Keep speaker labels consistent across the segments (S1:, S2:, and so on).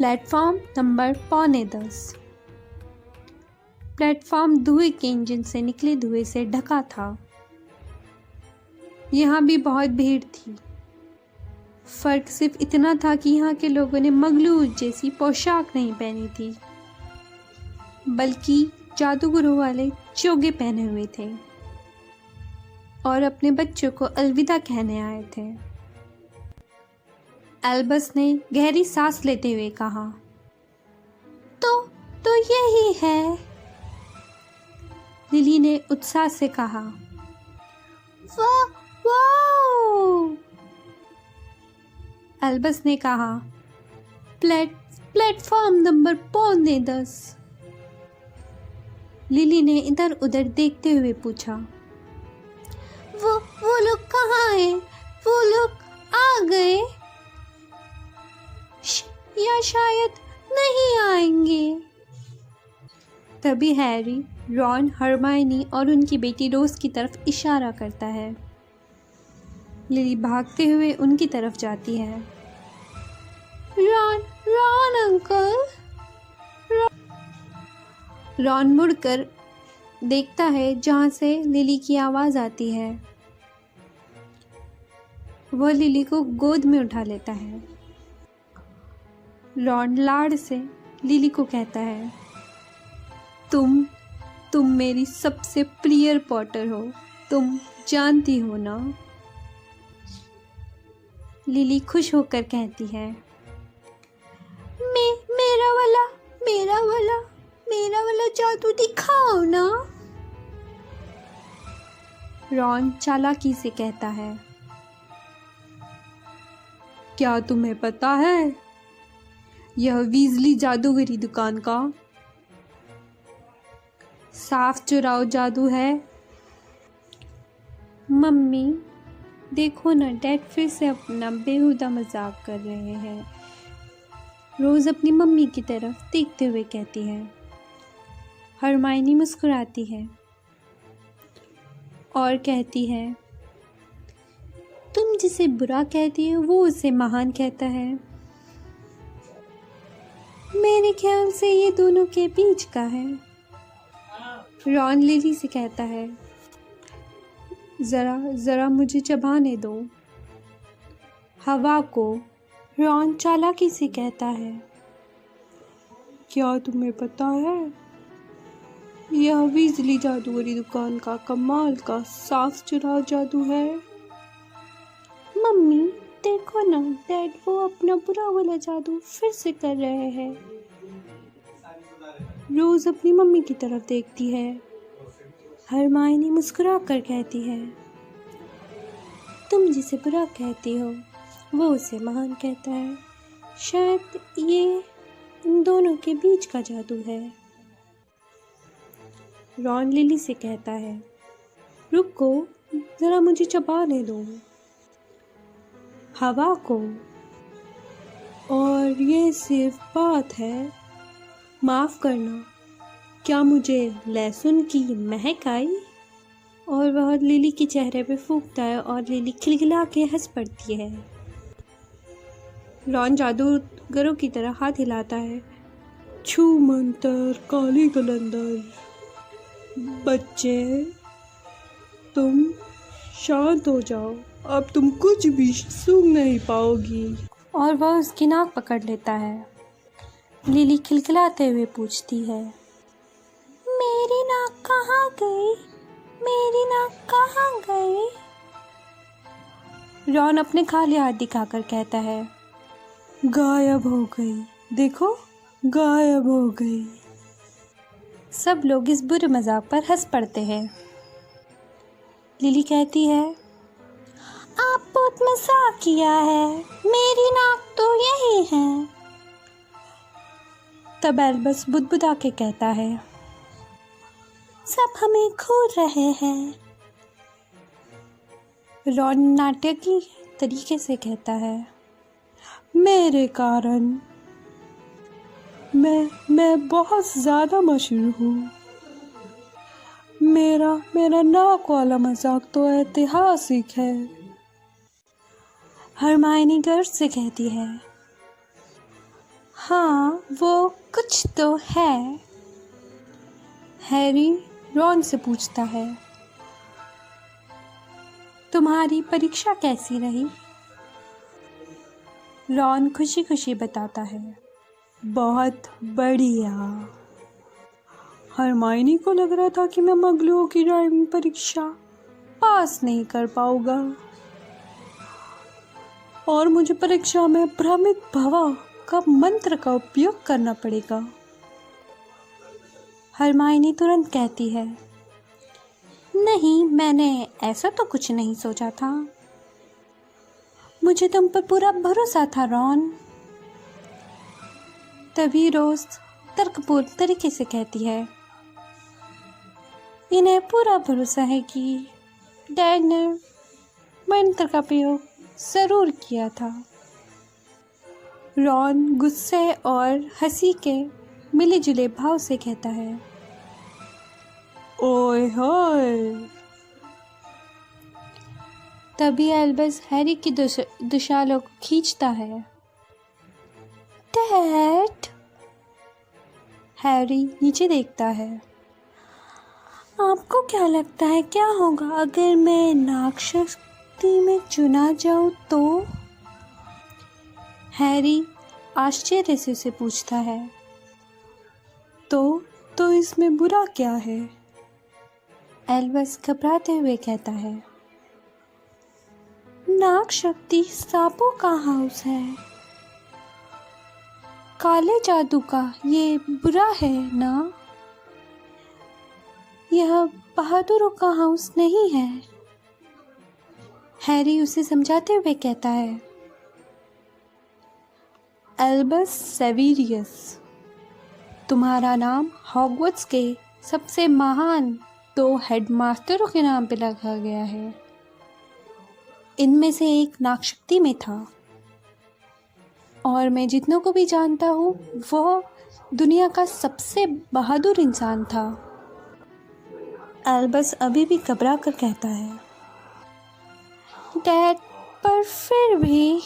S1: Platform number 9:45। Platform धुएं के engine से निकले धुएं से ढका था। यहाँ भी बहुत भीड़ थी। फर्क सिर्फ इतना था कि यहाँ के लोगों ने मखलूक जैसी पोशाक नहीं पहनी थी, बल्कि जादूगरों वाले चोगे पहने हुए थे और अपने बच्चों को अलविदा कहने आए थे। एल्बस ने गहरी सांस लेते हुए कहा, तो यही है। लिली ने उत्साह से कहा, वाह! एल्बस ने कहा, प्लेटफॉर्म नंबर 9:45। लिली ने इधर उधर देखते हुए पूछा, वो लोग कहाँ हैं? वो लोग आ गए या शायद नहीं आएंगे। तभी हैरी, रॉन, हरमाइनी और उनकी बेटी रोज की तरफ इशारा करता है। लिली भागते हुए उनकी तरफ जाती है। Ron uncle. रॉन मुड़कर देखता है जहाँ से लिली की आवाज़ आती है। वह लिली को गोद में उठा लेता है। रॉन लाड़ से लिली को कहता है, तुम मेरी सबसे प्रिय पॉटर हो, तुम जानती हो ना। लिली खुश होकर कहती है, मेरा वाला जादू दिखाओ ना। रॉन चालाकी से कहता है, क्या तुम्हें पता है यह वीजली जादूगरी दुकान का साफ चुराव जादू है। मम्मी देखो ना, डैड फिर से अपना बेहुदा मजाक कर रहे हैं। रोज अपनी मम्मी की तरफ देखते हुए कहती है। हरमाइनी मुस्कुराती है और कहती है, तुम जिसे बुरा कहती हो वो उसे महान कहता है। मेरे ख्याल से ये दोनों के बीच का है। रॉन लिली से कहता है, जरा मुझे चबाने दो हवा को। रॉन चालाकी से कहता है, क्या तुम्हें पता है यह बिजली जादूगरी दुकान का कमाल का साफ चुराव जादू है। मम्मी देखो ना, डैड वो अपना बुरा वाला जादू फिर से कर रहे हैं। रोज अपनी मम्मी की तरफ देखती है। हरमाइनी मुस्कुरा कर कहती है, तुम जिसे बुरा कहती हो वो उसे महान कहता है। शायद ये इन दोनों के बीच का जादू है। रॉन लिली से कहता है, रुको, जरा मुझे चबाने दो हवा को। और ये सिर्फ बात है, माफ़ करना, क्या मुझे लहसुन की महक आई? और वह लिली के चेहरे पे फूंकता है और लिली खिलखिला के हंस पड़ती है। रॉन जादूगरों की तरह हाथ हिलाता है। छू मंतर काली कलंदर। बच्चे तुम शांत हो जाओ, अब तुम कुछ भी सूंघ नहीं पाओगी। और वह उसकी नाक पकड़ लेता है। लिली खिलखिलाते हुए पूछती है, मेरी नाक कहाँ गई? मेरी नाक कहाँ गई? रॉन अपने खाली हाथ दिखाकर कहता है, गायब हो गई, देखो गायब हो गई। सब लोग इस बुरे मजाक पर हंस पड़ते हैं। लिली कहती है, आप बहुत मजाक किया है, मेरी नाक तो यही है। तब एल्बस बुदबुदा के कहता है, सब हमें घूर रहे हैं। रॉन नाटकीय तरीके से कहता है, मेरे कारण मैं बहुत ज़्यादा मशहूर हूँ। मेरा नाक वाला मजाक तो ऐतिहासिक है। हरमाइनी गर्व से कहती है, हाँ, वो कुछ तो है। हैरी रॉन से पूछता है। तुम्हारी परीक्षा कैसी रही? रॉन खुशी खुशी बताता है, बहुत बढ़िया। हरमाइनी को लग रहा था कि मैं मगलुओं की ड्राइविंग परीक्षा पास नहीं कर पाऊंगा और मुझे परीक्षा में भ्रमित भव का मंत्र का उपयोग करना पड़ेगा। हरमाइनी तुरंत कहती है, नहीं, मैंने ऐसा तो कुछ नहीं सोचा था। मुझे तुम पर पूरा भरोसा था रॉन। तभी रोज तर्कपूर्ण तरीके से कहती है, इन्हें पूरा भरोसा है कि डैड ने मंत्र का प्रयोग जरूर किया था। रॉन गुस्से और हंसी के मिले जुले भाव से कहता है, ओए होए। तभी एल्बस हैरी की दुशालों को खींचता है। डैड। हैरी नीचे देखता है। आपको क्या लगता है क्या होगा अगर मैं नाग शक्ति में चुना जाऊं तो? हैरी आश्चर्य से उसे पूछता है। तो इसमें बुरा क्या है? एल्बस घबराते हुए कहता है, नाग शक्ति सांपों का हाउस है। काले जादू का ये बुरा है ना? यह बहादुरों का हाउस नहीं है। हैरी उसे समझाते हुए कहता है, एल्बस सेवेरियस, तुम्हारा नाम हॉगवर्ट्स के सबसे महान 2 हेडमास्टरों के नाम पे रखा गया है। इनमें से एक नागशक्ति में था और मैं जितनों को भी जानता हूँ वह दुनिया का सबसे बहादुर इंसान था। एल्बस अभी भी घबरा कर कहता है, डैड, पर फिर भी।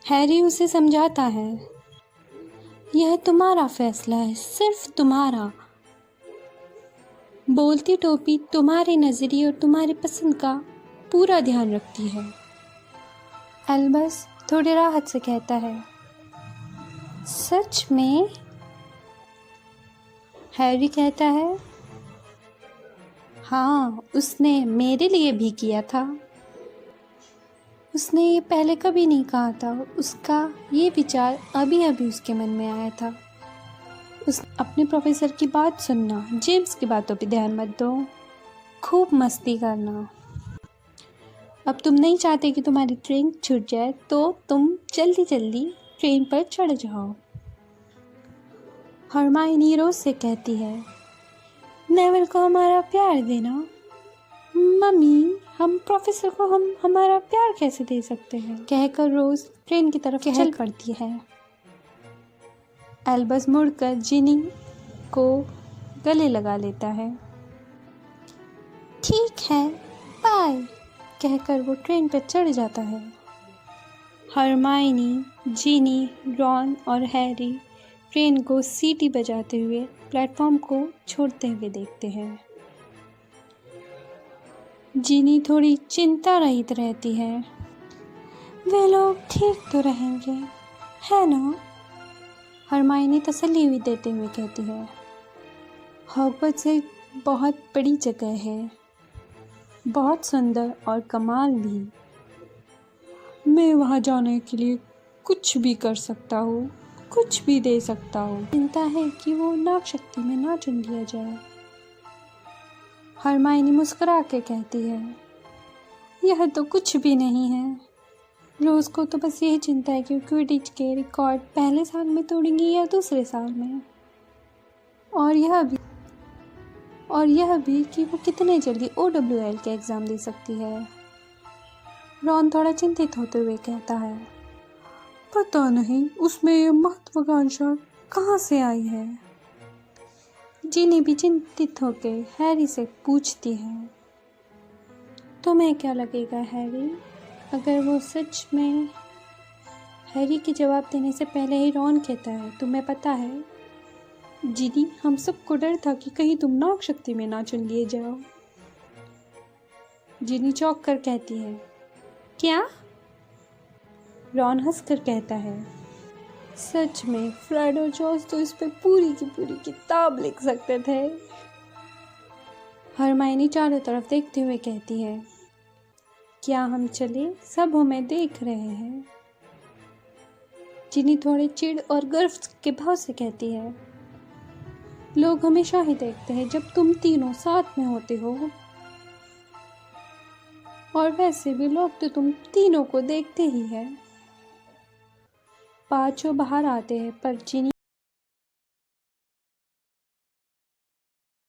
S1: हैरी उसे समझाता है, यह तुम्हारा फैसला है, सिर्फ तुम्हारा। बोलती टोपी तुम्हारे नजरिए और तुम्हारी पसंद का पूरा ध्यान रखती है। एल्बस थोड़ी राहत से कहता है, सच में? हैरी कहता है, हाँ, उसने मेरे लिए भी किया था। उसने ये पहले कभी नहीं कहा था। उसका ये विचार अभी अभी उसके मन में आया था। उस अपने प्रोफेसर की बात सुनना, जेम्स की बातों पे ध्यान मत दो, खूब मस्ती करना। अब तुम नहीं चाहते कि तुम्हारी ट्रेन छूट जाए तो तुम जल्दी जल्दी ट्रेन पर चढ़ जाओ। हरमाइनी रोज से कहती है, नेविल को हमारा प्यार देना। मम्मी, हम प्रोफेसर को हमारा प्यार कैसे दे सकते हैं? कहकर रोज ट्रेन की तरफ चल पड़ती है। एल्बस मुड़कर जिनी को गले लगा लेता है। ठीक है, बाय, कहकर वो ट्रेन पर चढ़ जाता है। हरमाइनी, जिनी, रॉन और हैरी ट्रेन को सीटी बजाते हुए प्लेटफॉर्म को छोड़ते हुए देखते हैं। जिनी थोड़ी चिंता रहित रहती है। वे लोग ठीक तो रहेंगे, है ना? हरमाइनी तसल्ली हुई देते हुए कहती है, हॉगवर्ट्स एक बहुत बड़ी जगह है, बहुत सुंदर और कमाल भी। मैं वहाँ जाने के लिए कुछ भी कर सकता हूँ, कुछ भी दे सकता हूँ। चिंता है कि वो नाग शक्ति में ना चुन लिया जाए। हरमाइनी मुस्कुरा के कहती है, यह तो कुछ भी नहीं है। रोज़ को तो बस यही चिंता है कि क्विडिच के रिकॉर्ड पहले साल में तोड़ेंगी या दूसरे साल में, और यह भी कि वो कितने जल्दी OWL के एग्ज़ाम दे सकती है। रॉन थोड़ा चिंतित होते हुए कहता है, पता नहीं उसमें ये महत्वाकांक्षा कहाँ से आई है। जिनी भी चिंतित होकर हैरी से पूछती है, तुम्हें क्या लगेगा हैरी, अगर वो सच में हैरी के जवाब देने से पहले ही रॉन कहता है, तुम्हें पता है जिनी, हम सबको डर था कि कहीं तुम नाग शक्ति में ना चुन लिए जाओ। जिनी चौंक कर कहती है, क्या? रॉन हंसकर कहता है, सच में फ्रेड और जॉर्ज तो इस पे पूरी की पूरी किताब लिख सकते थे। हरमाइनी चारों तरफ देखते हुए कहती है, क्या हम चले? सब हमें देख रहे हैं। जिनी थोड़े चिढ़ और गर्व के भाव से कहती है, लोग हमेशा ही देखते हैं जब तुम तीनों साथ में होते हो, और वैसे भी लोग तो तुम तीनों को देखते ही हैं। पांचों बाहर आते हैं पर जिनी